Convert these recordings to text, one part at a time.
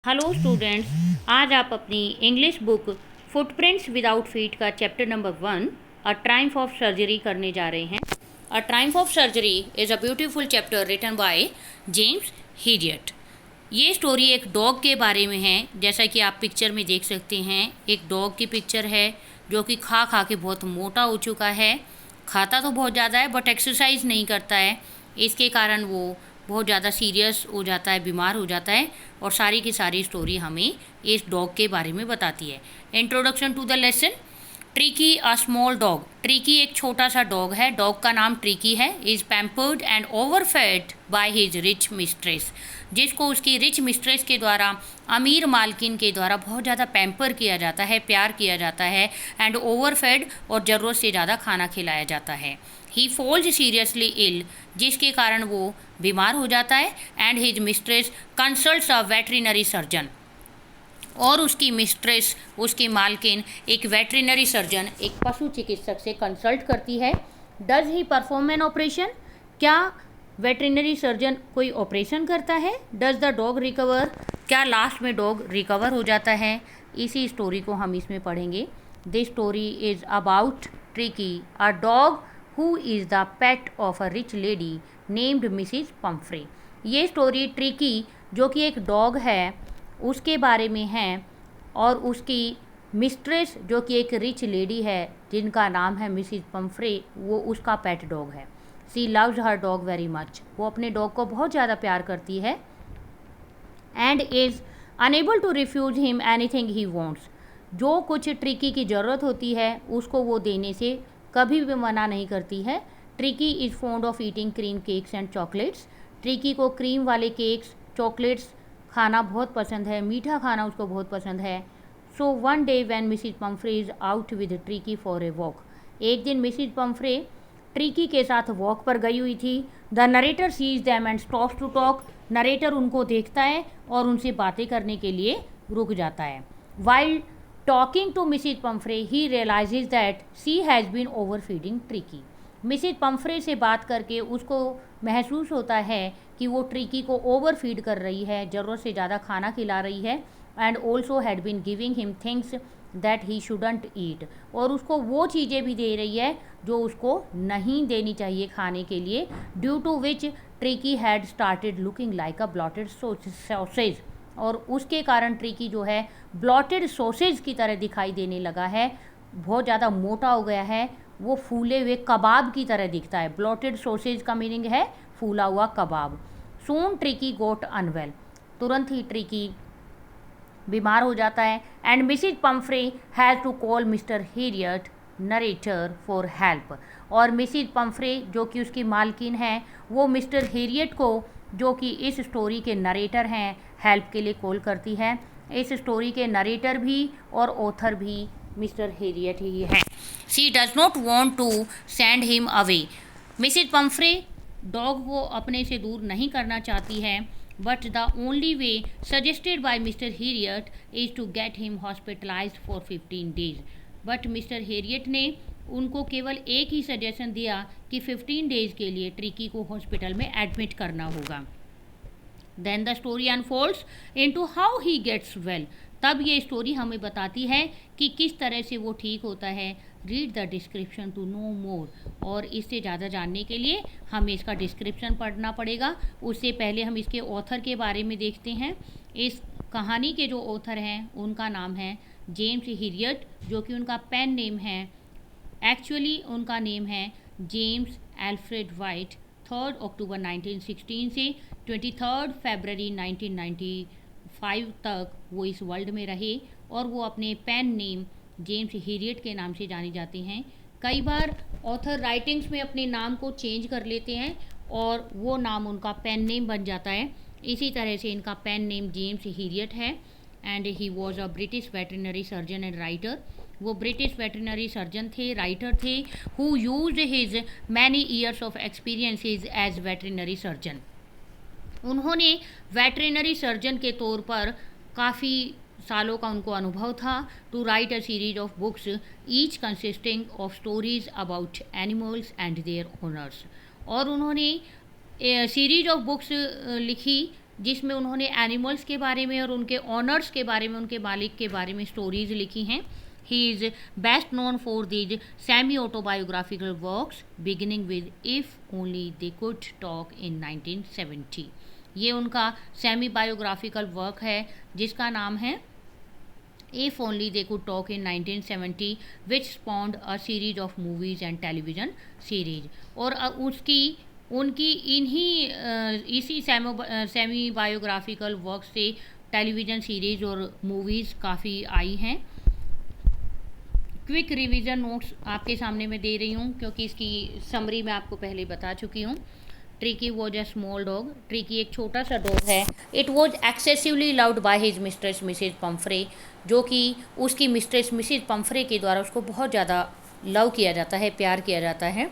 Hello students, आज आप अपनी English book footprints without feet का chapter number 1 a triumph of surgery करने जा रहे हैं। A triumph of surgery is a beautiful chapter written by James Herriot. ये स्टोरी एक डॉग के बारे में है। जैसा कि आप पिक्चर में देख सकते हैं, एक डॉग की पिक्चर है जो कि खा खा के बहुत मोटा हो चुका है। खाता तो बहुत ज़्यादा है बट एक्सरसाइज नहीं करता है। इसके कारण वो बहुत ज़्यादा सीरियस हो जाता है, बीमार हो जाता है। और सारी की सारी स्टोरी हमें इस डॉग के बारे में बताती है। Introduction to the lesson. Tricky a small dog. Tricky एक छोटा सा डॉग है। डॉग का नाम ट्रिकी है। Is pampered and overfed by his rich mistress, जिसको उसकी रिच मिस्ट्रेस के द्वारा, अमीर मालकिन के द्वारा बहुत ज़्यादा पैम्पर किया जाता है, प्यार किया जाता है। एंड ओवरफेड और ज़रूरत से ज़्यादा खाना खिलाया जाता है। ही फॉल्स सीरियसली इल, जिसके कारण वो बीमार हो जाता है। And his mistress consults a veterinary surgeon, और उसकी मिस्ट्रेस, उसकी मालकिन एक वेटरिनरी सर्जन, एक पशु चिकित्सक से कंसल्ट करती है। Does he perform an operation, क्या वेटरिनरी सर्जन कोई ऑपरेशन करता है। डज द डॉग रिकवर, क्या लास्ट में डॉग रिकवर हो जाता है। इसी स्टोरी को हम इसमें पढ़ेंगे। This story is about tricky, a dog who is the pet of a rich lady named Mrs Pomfrey. ये स्टोरी ट्रिकी, जो कि एक डॉग है, उसके बारे में है। और उसकी मिस्ट्रेस, जो कि एक रिच लेडी है जिनका नाम है मिसिज पम्फ्रे, वो उसका पेट डॉग है। She loves her dog very much, वो अपने डॉग को बहुत ज़्यादा प्यार करती है। And is unable to refuse him anything he wants, जो कुछ ट्रिकी की ज़रूरत होती है उसको वो देने से कभी भी मना नहीं करती है। Tricky is fond of eating cream cakes and chocolates. Tricky को क्रीम वाले केक्स, चॉकलेट्स खाना बहुत पसंद है, मीठा खाना उसको बहुत पसंद है। So one day when Mrs Pomfrey is out with tricky for a walk, एक दिन मिसिज पम्फ्रे ट्रिकी के साथ वॉक पर गई हुई थी। The narrator sees them and stops to talk, narrator उनको देखता है और उनसे बातें करने के लिए रुक जाता है। While talking to Mrs Pumphrey he realizes that she has been overfeeding Tricky. Mrs Pumphrey से बात करके उसको महसूस होता है कि वो ट्रिकी को ओवर फीड कर रही है, ज़रूरत से ज़्यादा खाना खिला रही है। And also had been giving him things that he shouldn't eat, और उसको वो चीज़ें भी दे रही है जो उसको नहीं देनी चाहिए खाने के लिए। Due to which Tricky had started looking like a bloated sausage, और उसके कारण ट्रिकी जो है ब्लॉटेड सॉसेज की तरह दिखाई देने लगा है, बहुत ज़्यादा मोटा हो गया है, वो फूले हुए कबाब की तरह दिखता है। ब्लॉटेड सॉसेज का मीनिंग है फूला हुआ कबाब। सून ट्रिकी गोट अनवेल, तुरंत ही ट्रिकी बीमार हो जाता है। And Mrs Pumphrey has to call Mister Herriot narrator for help, और मिसिज पम्फ्रे, जो कि उसकी मालकिन है, वो मिस्टर हीरियट को, जो कि इस स्टोरी के नरेटर हैं, हेल्प के लिए कॉल करती है। इस स्टोरी के नरेटर भी और ऑथर भी मिस्टर हीरियट ही है। She does not want to send him away, Mrs Pumphrey dog को अपने से दूर नहीं करना चाहती है। But the only way suggested by Mr Herriot is to get him hospitalized for 15 days. But Mr Herriot ने उनको केवल एक ही सजेशन दिया कि 15 डेज़ के लिए ट्रिकी को हॉस्पिटल में एडमिट करना होगा। Then the story unfolds into how he gets well, तब ये स्टोरी हमें बताती है कि किस तरह से वो ठीक होता है। Read the description to know more, और इससे ज़्यादा जानने के लिए हमें इसका डिस्क्रिप्शन पढ़ना पड़ेगा। उससे पहले हम इसके ऑथर के बारे में देखते हैं। इस कहानी के जो ऑथर हैं उनका नाम है जेम्स हीरियट, जो कि उनका पेन नेम है। एक्चुअली उनका नेम है जेम्स एल्फ्रेड वाइट। 3 अक्टूबर 1916 से 23 फरवरी 1995 तक वो इस वर्ल्ड में रहे, और वो अपने पेन नेम जेम्स हीरियट के नाम से जाने जाते हैं। कई बार ऑथर राइटिंग्स में अपने नाम को चेंज कर लेते हैं और वो नाम उनका पेन नेम बन जाता है। इसी तरह से इनका पेन नेम जेम्स हीरियट है। And he was a British veterinary surgeon and writer, वो ब्रिटिश वेटरिनरी सर्जन थे, राइटर थे। Who used his many years of experiences as veterinary surgeon, उन्होंने वेटरिनरी सर्जन के तौर पर काफ़ी सालों का उनको अनुभव था। To write a series of books each consisting of stories about animals and their owners, और उन्होंने सीरीज ऑफ बुक्स लिखी जिसमें उन्होंने एनिमल्स के बारे में और उनके ऑनर्स के बारे में, उनके मालिक के बारे में स्टोरीज लिखी हैं। He is best known for these semi-autobiographical works, beginning with If Only They Could Talk in 1970। ये उनका सेमी बायोग्राफिकल वर्क है जिसका नाम है If Only They Could Talk in 1970, which spawned a series of movies and television series। और उनकी इसी semi biographical work से टेलीविज़न सीरीज़ और मूवीज़ काफ़ी आई हैं। क्विक रिवीजन नोट्स आपके सामने मैं दे रही हूँ क्योंकि इसकी समरी मैं आपको पहले बता चुकी हूँ। Tricky was a small dog. Tricky एक छोटा सा डॉग है। It was excessively loved by his mistress Mrs Pumphrey, जो कि उसकी मिस्ट्रेस मिसेज पम्फ्रे के द्वारा उसको बहुत ज़्यादा लव किया जाता है, प्यार किया जाता है।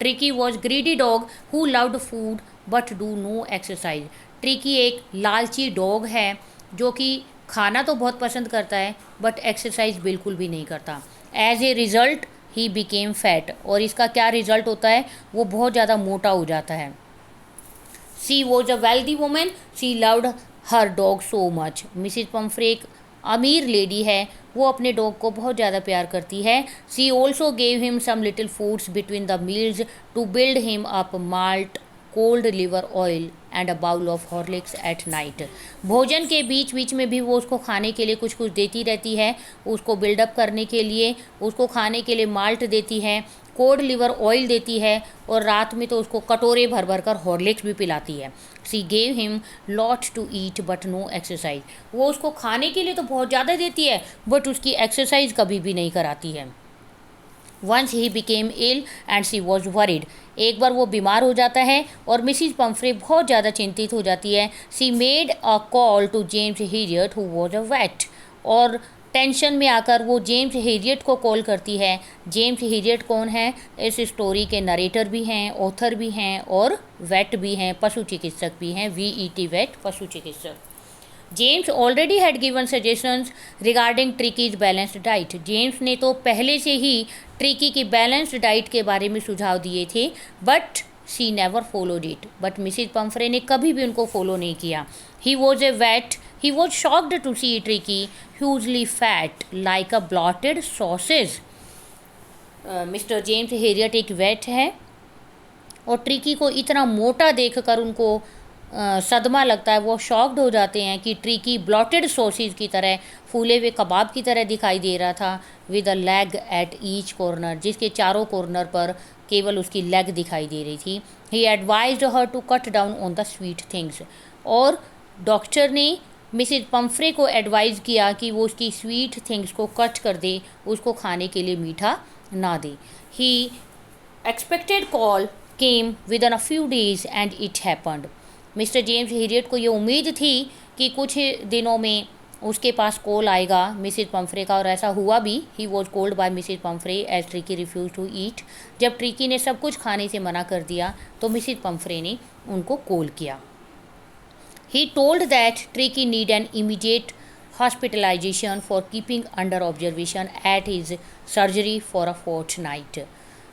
Tricky was greedy dog who loved food but do no exercise. Tricky एक लालची डॉग है जो कि खाना तो बहुत पसंद करता है बट एक्सरसाइज बिल्कुल भी नहीं करता। As a result he became fat, और इसका क्या रिज़ल्ट होता है, वो बहुत ज़्यादा मोटा हो जाता है। She was a wealthy women, she loved her dog so much. Mrs Pomfrey एक अमीर लेडी है, वो अपने डॉग को बहुत ज़्यादा प्यार करती है। She also gave him some little foods between the meals to build him up malt, cold liver oil and a bowl of Horlicks at night. भोजन के बीच बीच में भी वो उसको खाने के लिए कुछ कुछ देती रहती है, उसको बिल्डअप करने के लिए, उसको खाने के लिए माल्ट देती है, कोल्ड लिवर ऑयल देती है, और रात में तो उसको कटोरे भर भर कर हॉर्लिक्स भी पिलाती है। She gave him lot to eat but no exercise. वो उसको खाने के लिए तो बहुत ज़्यादा देती है बट उसकी एक्सरसाइज कभी भी नहीं कराती है। Once he became ill and she was worried. एक बार वो बीमार हो जाता है और मिसिज पम्फ्रे बहुत ज़्यादा चिंतित हो जाती है। She made a call to James Herriot who was a vet, और टेंशन में आकर वो जेम्स हेरियट को कॉल करती है। जेम्स हेरियट कौन है, इस स्टोरी के नरेटर भी हैं, ऑथर भी हैं और वेट भी हैं, पशु चिकित्सक भी हैं, VET वेट, पशु चिकित्सक। James already had given suggestions regarding Tricky's balanced diet. James ने तो पहले से ही ट्रिकी की बैलेंस्ड डाइट के बारे में सुझाव दिए थे but she never followed it. But Mrs Pumphrey ने कभी भी उनको फॉलो नहीं किया। He was a vet, he was shocked to see Tricky hugely fat like a bloated sausage. Mr James Herriot एक वेट है और ट्रिकी को इतना मोटा देखकर उनको सदमा लगता है। वो शॉक्ड हो जाते हैं कि ट्रिकी ब्लॉटेड सॉसेज की तरह, फूले हुए कबाब की तरह दिखाई दे रहा था, with a leg at each corner, जिसके चारों कॉर्नर पर केवल उसकी लेग दिखाई दे रही थी। He advised her to cut down on the sweet things, और डॉक्टर ने मिसिज पम्फ्रे को एडवाइज़ किया कि वो उसकी स्वीट थिंग्स को कट कर दे, उसको खाने के लिए मीठा ना दे। He expected call came within a few days and it happened. Mister James Herriot को ये उम्मीद थी कि कुछ दिनों में उसके पास कॉल आएगा मिसिज पम्फ्रे का, और ऐसा हुआ भी। He was called by Mrs Pumphrey as Tricki refuse to eat. जब ट्रिकी ने सब कुछ खाने से मना कर दिया तो मिसिज पम्फ्रे ने उनको कॉल किया। He told that Tricki need an immediate hospitalisation for keeping under observation at his surgery for a fortnight.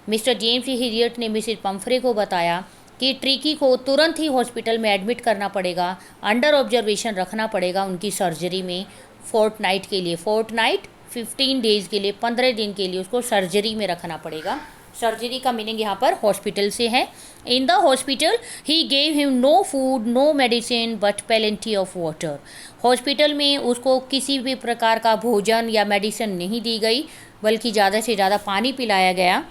Mr James Herriot ने मिसिज पम्फ्रे को बताया कि ट्रिकी को तुरंत ही हॉस्पिटल में एडमिट करना पड़ेगा, अंडर ऑब्जर्वेशन रखना पड़ेगा उनकी सर्जरी में, फोर्टनाइट के लिए। फोर्टनाइट 15 डेज़ के लिए, 15 दिन के लिए उसको सर्जरी में रखना पड़ेगा। सर्जरी का मीनिंग यहाँ पर हॉस्पिटल से है। In the hospital he gave him no food no medicine but plenty of water. Hospital में उसको किसी भी प्रकार का भोजन या मेडिसिन नहीं दी गई, बल्कि ज़्यादा से ज़्यादा पानी पिलाया गया।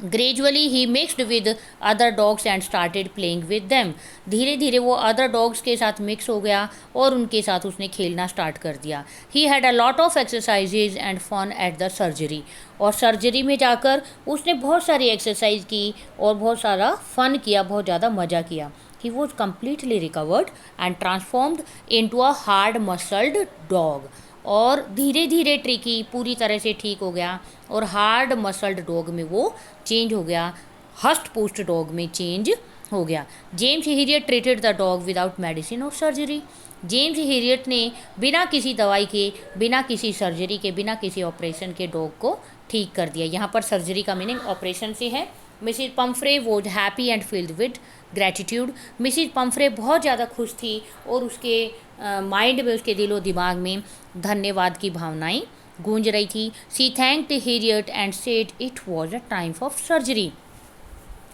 Gradually he mixed with other dogs and started playing with them. धीरे धीरे वो अदर डॉग्स के साथ मिक्स हो गया और उनके साथ उसने खेलना स्टार्ट कर दिया। He had a lot of exercises and fun at the surgery, और सर्जरी में जाकर उसने बहुत सारी एक्सरसाइज की और बहुत सारा फन किया, बहुत ज़्यादा मज़ा किया। He was completely recovered and transformed into a hard muscled dog, और धीरे धीरे ट्रिकी पूरी तरह से ठीक हो गया और हार्ड मसल्ड डॉग में वो चेंज हो गया, हस्ट पुस्ट डॉग में चेंज हो गया। James Harriet treated the dog without medicine और सर्जरी। जेम्स हेरियट ने बिना किसी दवाई के, बिना किसी सर्जरी के, बिना किसी ऑपरेशन के डॉग को ठीक कर दिया। यहाँ पर सर्जरी का मीनिंग ऑपरेशन से है। Mrs Pomfrey was happy and filled with gratitude. Mrs Pomfrey बहुत ज़्यादा खुश थी और उसके माइंड में, उसके दिलो दिमाग में धन्यवाद की भावनाएं गूंज रही थी। She thanked Herriot and said it was a time of surgery.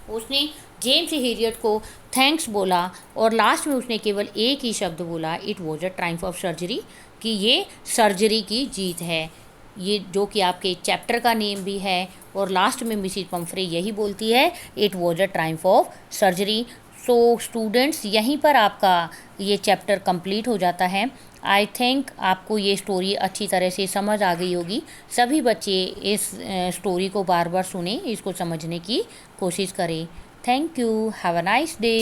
उसने जेम्स हेरियट को थैंक्स बोला और लास्ट में उसने केवल एक ही शब्द बोला, it was a triumph of surgery, कि ये सर्जरी की जीत है। ये जो कि आपके चैप्टर का नेम भी है और लास्ट में मिसिज पम्फ्रे यही बोलती है, it was a triumph of surgery. So students, यहीं पर आपका ये चैप्टर कंप्लीट हो जाता है। आई थिंक आपको ये स्टोरी अच्छी तरह से समझ आ गई होगी। सभी बच्चे इस स्टोरी को बार बार सुने, इसको समझने की कोशिश करें। Thank you. Have a nice day.